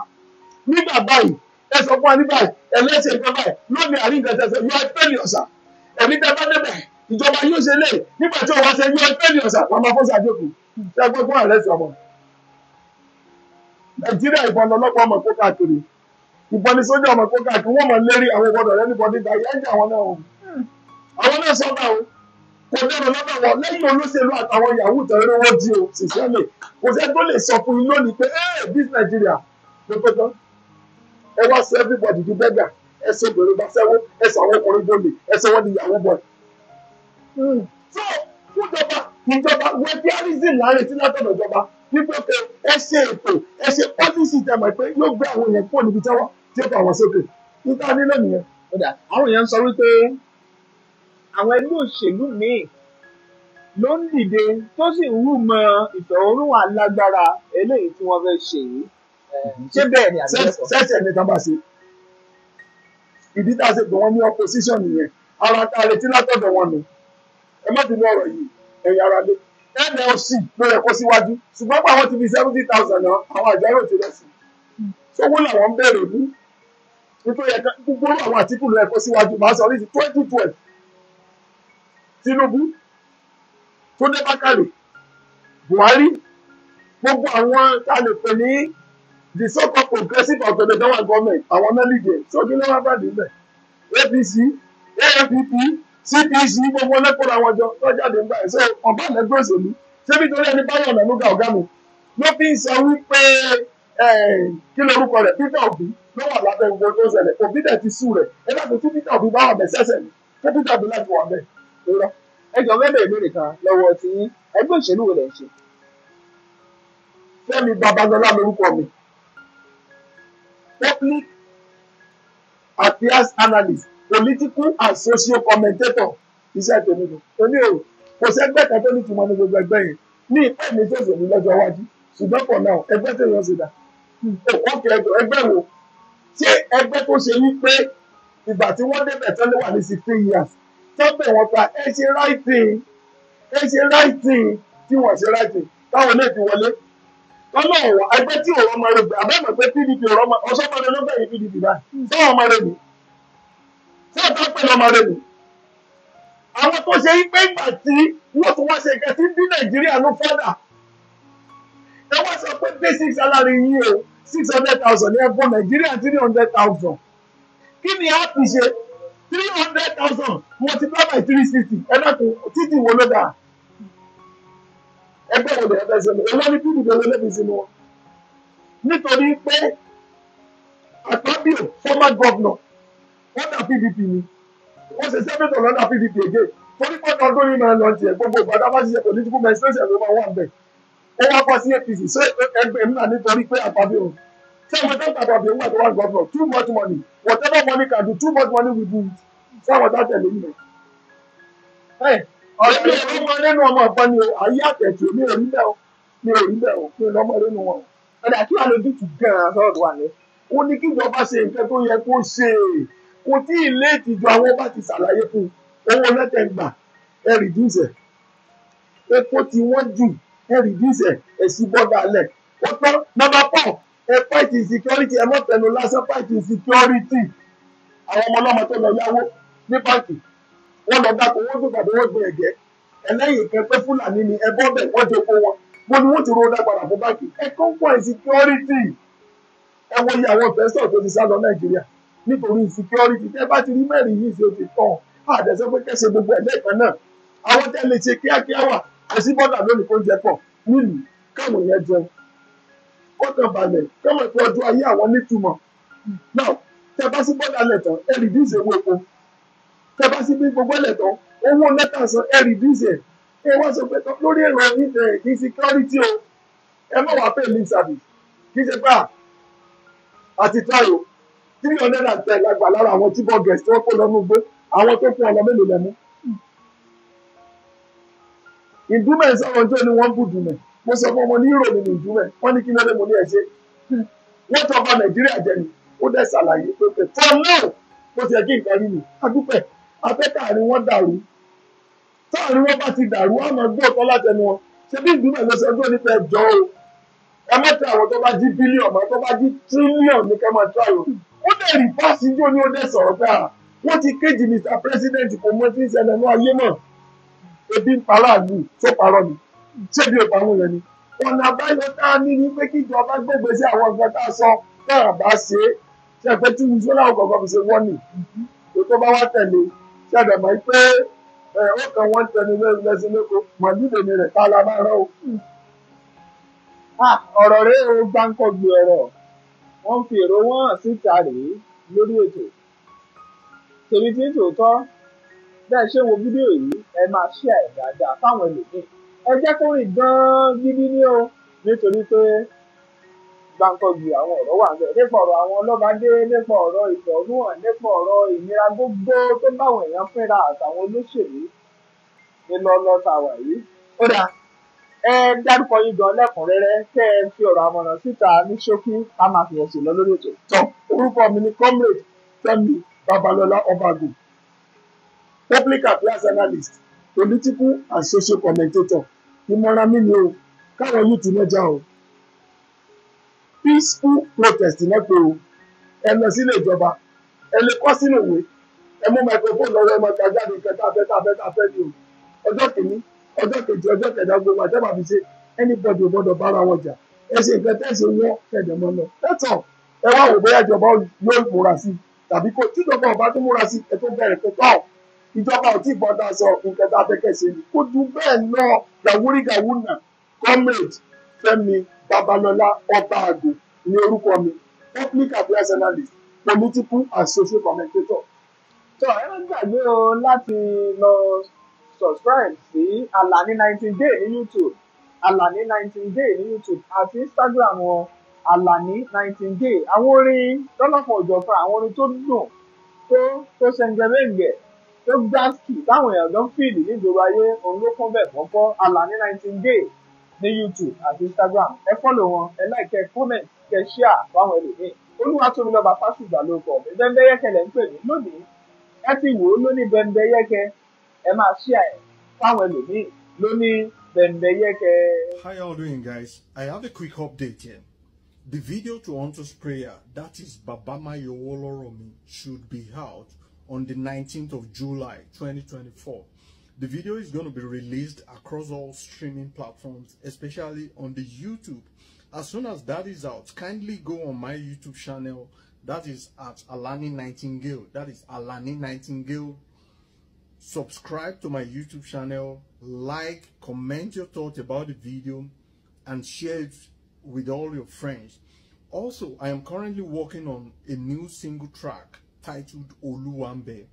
nígbà báyìí ẹ sọ fún wa ní báyìí ẹlẹ́sẹ̀ nǹkan báyìí lónìí àrí nǹkan tẹ̀sẹ̀ yọ ìfẹ́ ní ọ̀sà ẹ̀mí tẹ́ bá débẹ̀ ìjọba yóò ṣe lé nígbà tí ọwọ́ ṣe yọ ìfẹ́ ní ọ̀sà Ramaphosa jókòó ṣe gbé fún ààrẹ sọmọ Nàìjíríà ìbọn ọlọ́pàá ọmọ kó káàkiri ìbọn ní sójà ọmọ kó káàkiri wọ́n mọ̀ lérí àwọn ìbọn ọ̀rẹ́ níbọn nígbà yẹn jẹ́ àwọn náà sọ́gbà o kò dẹ́rọ lọ́dọ̀ wọn lẹ́yìn olóṣèlú àtàwọn yahoo tẹ̀lé wọn di o sincerely kò sẹ́ tó lè sọ fún yín lónìí pé this Nigeria ló pẹ́ tán ẹ wá sọ everybody di bẹ́gà ẹ sọ obìnrin bá sẹ́wọ́ ẹ sọ àwọn ọkùnrin bọ́ọ̀lì ẹ sọ wọ́n di yahoo boy. so ìjọba wẹ́tíárìsì láàrin tí látọ̀dọ̀ ìjọba wípé pé ẹ ṣe ètò ẹ ṣe pọ́lísì tẹ̀mọ̀ pé yóò gbé àwọn èèyàn kúrò níbi tí ó fà wọ́n sókè níta nílò nìyẹn. àwọn èèyàn sọ wípé àwọn ẹgbẹ́ òṣèlú míì ló ń dìde tó sì ń hù mọ́ ìfẹ̀hónúhàn alágbára eléyìí tí wọ́n fẹ́ ṣe yìí. Ṣé bẹ́ẹ̀ ni àbí bẹ́ẹ̀ kọ́? sẹ́sẹ̀ ní tábà ṣe ìdí tá a ṣe pé wọ́n ní opposition nìyẹn ara tá a retí látọ̀dọ̀ wọn nù ẹ má bínú ọ̀rọ̀ yìí ẹ̀yin ara lé NLC ló yẹ kó síwájú ṣùgbọ́n pé àwọn ti fi 70,000 náà àwọn àjẹrò ti rẹ̀ sí sówó làwọn ń bẹ̀rẹ̀ ní nítorí ẹ̀ka gbogbo àwọn àtìkù ló yẹ kó síwájú máa sọ ní 2012 Tinubu tó dé Bákàrè Buhari gbogbo àwọn tá a lè pè ní the so-called progressive autonomous government àwọn náà lè jẹ sọdún náà wá bàdé bẹ APC ANPP CPC gbogbo ọlẹ́kọ̀ọ́ àwọn ọjọ́ tó jáde nígbà yẹn sọ ọba àlẹ́gbẹ́ òṣèlú ṣébi torí ẹni báyọ̀ ọ̀nà lóga ọ̀gá mi ló fi ń sọ wípé kí lorúkọ rẹ̀ Peter Obi ló wà lábẹ́ gbogbo tó ń ṣẹlẹ̀ Obi dẹ̀ ti sú rẹ̀ ẹ bá tó tí Peter Obi bá wà bẹ̀ sẹ́sẹ̀ ni kó Peter Obi láti wà bẹ̀ lórọ́. Ẹjọ́ mẹ́bẹ̀ẹ́ ìbéèrè kan lọ́wọ́ tí ẹgbẹ́ òṣèlú wo lẹ̀ ń ṣe? Fẹ́mi Babalọ́lá lorúkọ mi public affairs analyst political and social commentator iṣẹ́ tèmi nù èmi ò kò sẹ́gbẹ́ kan tó ní tìmọ̀ ní gbogbo ẹgbẹ́ yẹn ní ìpẹ́ mi tó ṣèlú lọ́jọ́ iwájú ṣùgbọ́n pọ̀ náà ẹgbẹ́ tó yàn sí dà òkú kẹjọ ẹgbẹ́ wo ṣé ẹgbẹ́ tó ṣe wípé ìgbà tí wọ́n débẹ̀ tẹ́lẹ̀ wà ní 16 years tọ́pẹ̀ wọn pa ẹ ṣe right thing tí wọ́n ṣe right thing táwọn lè fi wọlé tọ́lá ọ̀wọ́ ẹgbẹ́ tí òun ọmọ rẹ̀ gbà abẹ́mọ̀ pé PDP ọ̀rọ̀ ọmọ ọ̀ṣọ́mọdé ló bẹ̀rẹ̀ PDP báyìí sọ́wọ́n ọmọ rẹ̀ nì sọ́ọ̀tà pẹ̀lú ọmọ rẹ̀ nì. àwọn tó ṣe pé ìgbà tí wọ́n tún wá ṣe kẹtí bí Nàìjíríà ló fọ́dà ẹ wá sọ pé basic salary yìí o 600,000 ní ẹ̀fọ́ Nàìjíríà 300,000 kí ni a fi ṣe 300,000 multiply by 360 ẹ dákun títí wo ló dáa ẹgbẹ́ wo lè ẹgbẹ́ sẹ́nu owó ní PDP olólẹ́bí sínú wọn nítorí pé Akpabio former governor under PDP ni wọ́n ṣe senator under PDP again torí pọ́ńtà ọdún ní máa ń lọ tiẹ̀ gbogbo ìgbà dábàá ṣiṣẹ́ political menstruation ló máa wà ń bẹ̀ ó wá kọ́ sí APC ṣé ẹgbẹ́ mi náà nítorí pé Akpabio ṣé àwọn tó ń tàbí Akpabio wà tó wà governor too much money whatever money can do too much money will do it ṣé àwọn tó tẹ̀lé yìí ọ̀rẹ́ mi ò mọ nínú ọmọ ọ̀pọ̀ ni ayé àtẹ̀tù mi ò rí bẹ́ẹ̀ o mi ò lọ́mọ nínú wọn. Ọ̀dà kí wàá lójú tù gan-an sọ̀rọ̀ wà ní. ó ní kíjọba ṣe nǹkan tó yẹ kó ṣe kò tí ì lé ìtìjọ àwọn bá ti ṣàlàyé fún owó lẹ́tẹ̀gbà ẹ rìdíùsẹ̀ epo tí wọ́n jù ẹ rìdíùsẹ̀ ẹ sí bọ́dà alẹ̀ ó tán nọ́mbà pọ̀ ẹ fight insecurity ẹ mọ̀ tẹnu lásán fight insecurity àwọn ọmọ ọlọ́mọ tó lọ yáwó ní báńkì wọ́n lọ dáko wọ́n tó tàbí wọ́n gbin ẹ̀gẹ́ ẹlẹ́yìn kẹpẹ́ Fúlàní ni ẹ bọ́ bẹ̀ wọ́n jẹ́ kó wọn wọ́n ni wọ́n ti ro dágbàdà fún báńkì ẹ kọ́ńpọ̀ insecurity ẹ wo iye àwọn ìfẹ́sọ̀ tó ti sá lọ Nàìjíríà nítorí insecurity tẹ́ bá ti rí mẹ́rin yìí ṣe ti tán àdẹ̀sẹ́ pé kẹ́sẹ̀ gbogbo ẹ̀ lẹ́ẹ̀kan náà àwọn tẹ́ lè ṣe kíákíá wà àti bọ́dà lónìí kó jẹ pọ̀ nílùú káwọn yẹn jẹun kọ́kàn balẹ̀ káwọn ìpín ọdún ayé àwọn nítumọ̀ náà tẹ́ bá sí bọ́dà lẹ̀tàn ẹ reduce owó epo tẹ́ bá sí bí gbogbo lẹ̀tàn owó lẹ́tà san ẹ reduce ẹ wá sọ pé lórí ẹ̀rọ insecurity o ẹ má wàá pay lip service kì í ṣe pé àti trial 310 lágbà lára àwọn tí bọ́ọ̀gẹ̀sì tí wọ́n kó lọ́nú gbé àwọn tó kún ọ̀nà mélòó lẹ́mú. ìdúmẹ̀ sọ̀rọ̀ tó ní wọ́n bù dùmẹ̀ mo sọ fún ọmọ ní ìrò nínú ìdúmẹ̀ wọ́n ní kí lọ́dẹ̀ mo ní ẹ̀ ṣe wọ́n tọ́ ọba Nàìjíríà jẹ ni ó dẹ̀ ṣàlàyé pé pé for now ó ti yẹ kí nǹkan rí ni adúpẹ́ afẹ́kàárín wọn dàrú táàrin wọn bá ti dàrú á máa gbọ́ ọ̀tọ́ látẹnu wọn ṣe bí ìdúmẹ̀ lọ sọ ọdún nípa ẹjọ́ o ẹ mẹ́ta àwọn tó bá jí bílíọ̀nù mọ́ tó bá jí tírílíọ̀nù ní kẹ́ máa tíráyò ó dẹ̀ rí fásitì jó ní ó dẹ̀ sọ̀rọ̀ pé wọ́n ti kéjì Mr. President kò mọ tí ń ṣẹlẹ̀ ní ayé mọ̀ ebi ń para àlù tó parọ́ ni ṣébi ò pa àwọn yẹn ni ọ̀nà àbáyọ tá a ní ni pé kí ìjọba gbégbé sí àwọn nǹkan tá a sọ tá a bá ṣe é ṣe pé tí wùsùn láwọn kọ̀ọ̀kan fi ṣe wọ́n nì tó bá wá tẹ̀lé ṣe àdàmọ́ pé ó kàn wọ́n tẹnu lẹ́sìn lẹ́kọ̀ọ́ màdúdèmí rẹ̀ tá a la máa rán o. ọ̀rọ̀ rẹ̀ ó gbáǹkọ̀gbì ọ̀rọ̀ wọ́n fi èrò wọn hàn síta rèé lórí ètò tèmi tí ń tòótọ́ bẹ́ẹ̀ ṣe wo fídíò yìí ẹ máa share ẹ̀ dáadáa fáwọn ẹlòmíì ẹ jẹ́ kó rìn gan-an gidi ní o nítorí pé gbáǹkọ́gbì àwọn ọ̀rọ̀ wà níbẹ̀ nípa ọ̀rọ̀ àwọn ọlọ́bàdé, nípa ọ̀rọ̀ ìfẹ̀hónúhàn, nípa ọ̀rọ̀ ìnira gbogbo tó báwọn èèyàn fínra àtàwọn olóṣèlú ńlọlọ́ta wà yìí. Ó dáa, ẹ dárúkọ yín gan lẹ́kùnrẹ́rẹ́ kẹ́ ẹ fi ọ̀rọ̀ àmọ̀ràn síta ní ṣókí ká máa fi ẹ̀sìn lọ lórí ètò. Tọ́ orúkọ mi ni Comrade Fẹ́mi Babalọlá Ọbàgùn, public affairs analyst, political and social commentator. Ìmọ̀ràn mi ni o, káwọn yìí ti mẹ́jà o. Peaceful protest náà pé o, ẹ lọ sílé ìjọba, ẹ lè kọ́ sínú ìwé, ẹ mú microphone lọ́wọ́ ẹ máa ta jáde nǹkan tá a fẹ́ ni o. Ọjọ́ kìíní, ọjọ́ kejì, ọjọ́ kẹta gbogbo àtẹ́bà fi ṣe anybody ò gbọ́dọ̀ bára wọn jà. Ẹ ṣe nǹkan tẹ́sí wọn kẹ̀dẹ̀ mọ́ lọ. That's all. Ẹ wá wò bóyá ìjọba yóò múra sí tàbí kò tí ìjọba ọba tó múra sí ẹ tó bẹ̀rẹ̀ pé tọ́ ìjọba ò tí ì gbọ́dọ̀ sọ nǹkan tá a fẹ́ kẹ̀sẹ̀ ni. Kó ju bẹ́ẹ̀ náà gàwúrí gàwúnà Comrade Fẹ́mi Babalọlá Ọbàgùn ní orúkọ mi, public affairs analyst, political and social commentator. Tọ́ ẹ má gbàgbé o láti lọ subscribe sí Alani 19day ní YouTube, Alani 19day ní YouTube àti Instagram wọn Alani 19day. Àwọn orin lọ́lọ́pọ̀ òjọ̀kan, àwọn orin tó dùn tó ṣẹ̀ǹgẹ̀rẹ̀ǹgẹ̀ tó gbáàsì táwọn èèyàn gan fìlì nígboro ayé òun ló kún bẹ̀ fọ́fọ́. Alani 19day ní YouTube àti Instagram. Ẹ fọ́lọ̀ wọn, ẹ like, ẹ comment, kẹ share fáwọn ẹlòmíì. Olúwatóbilọ́ba Fásùgbà ló kọ mi. Bẹ́ńbẹ́yẹ́kẹ́ lẹ́ ń pè mí lónìí. Ẹ ti wò ó lóní bẹ́ńbẹ́yẹ́kẹ́, ẹ máa share ẹ̀ fáwọn ẹlòmíì lóní bẹ́ńbẹ́yẹ́kẹ́. How y'all doing, guys? I have a quick update here. The video to Hunter's prayer, that is Baba Mayowo Oloromi, should be out on the 19th of July 2024. The video is going to be released across all streaming platforms, especially on the YouTube. As soon as that is out, kindly go on my YouTube channel. That is at Alani Nightingale. That is Alani Nightingale. Subscribe to my YouTube channel, like, comment your thoughts about the video, and share it with all your friends. Also, I am currently working on a new single track titled Oluwambe.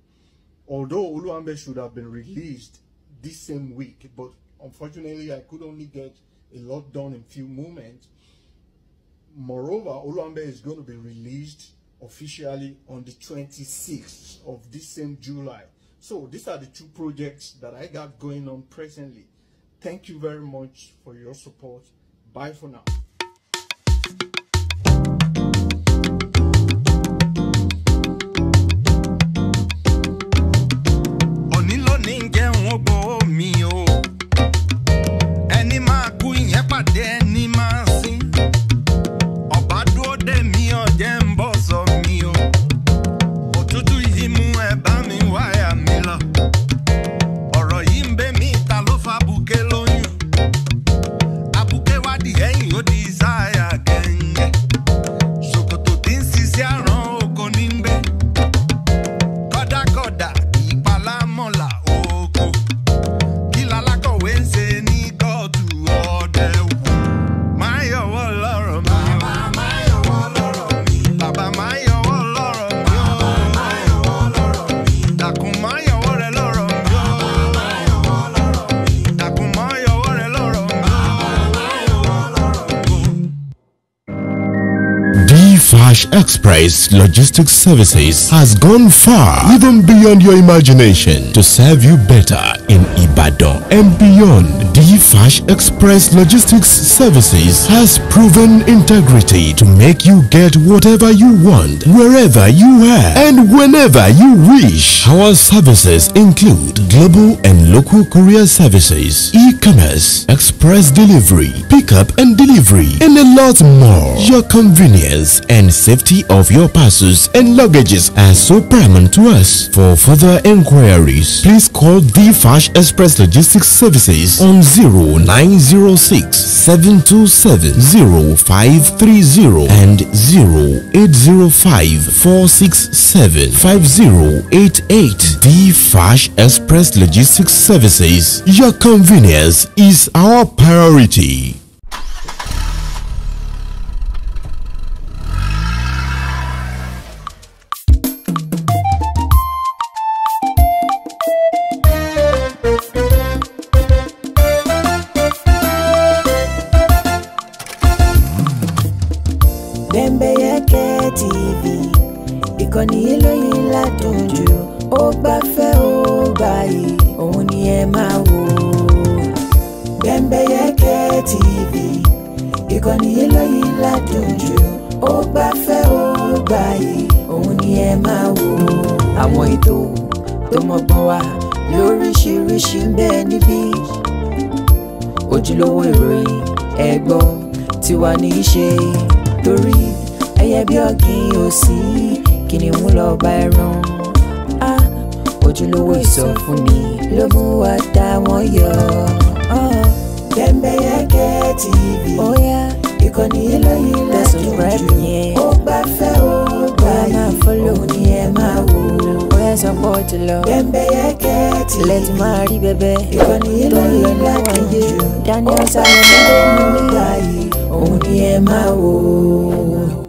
Although Oluwambe should have been released this same week, but unfortunately I could only get a lot done in few moments. Moreover, Oluwambe is going to be released officially on the 26th of this same July. So these are the two projects that I got going on presently. Thank you very much for your support. Bye for now. Flash Express Logistics Services has gone far, even beyond your imagination, to serve you better in Ibadan and beyond. Flash Express Logistics Services has proven integrity to make you get whatever you want, wherever you are, and whenever you wish. Our services include global and local courier services, e-commerce, express delivery, pickup and delivery, and a lot more. Your convenience and safety of your parcels and luggages are so paramount to us. For further inquiries, please call Flash Express Logistics Services on 0906-727-0530 and 0805-467-5088. Flash Express Logistics Services. Your convenience is our priority. fẹ́ ó gbà yìí òun ni ẹ máa wò. Bembeyeke TV ìkànnì eléyìí ládùn jù ó gbà fẹ́ ó gbà yìí òun ni ẹ máa wò. Àwọn ètò tó mọ́gbọ́n wá lóríṣiríṣi ń bẹ níbí. Ojúlówó ìròyìn ẹgbọ́ tiwa ní í ṣe torí ẹyẹ bí ọ̀gìn ò sí kìnìún lọ bá ẹran. Ojúlówó ìsọfúnni ló mú wa dá wọn yọ. Bembeyeke TV ìkànnì eléyìí ládùn jù ó gbà fẹ́ ó gbà yìí òun ni ẹ máa wò. Support lọ Bembeyeke TV lẹ́tí máa rí bẹ́bẹ́ ìkànnì eléyìí ládùn jù Daniel Salomon ló mú wa yìí òun ni ẹ máa wò.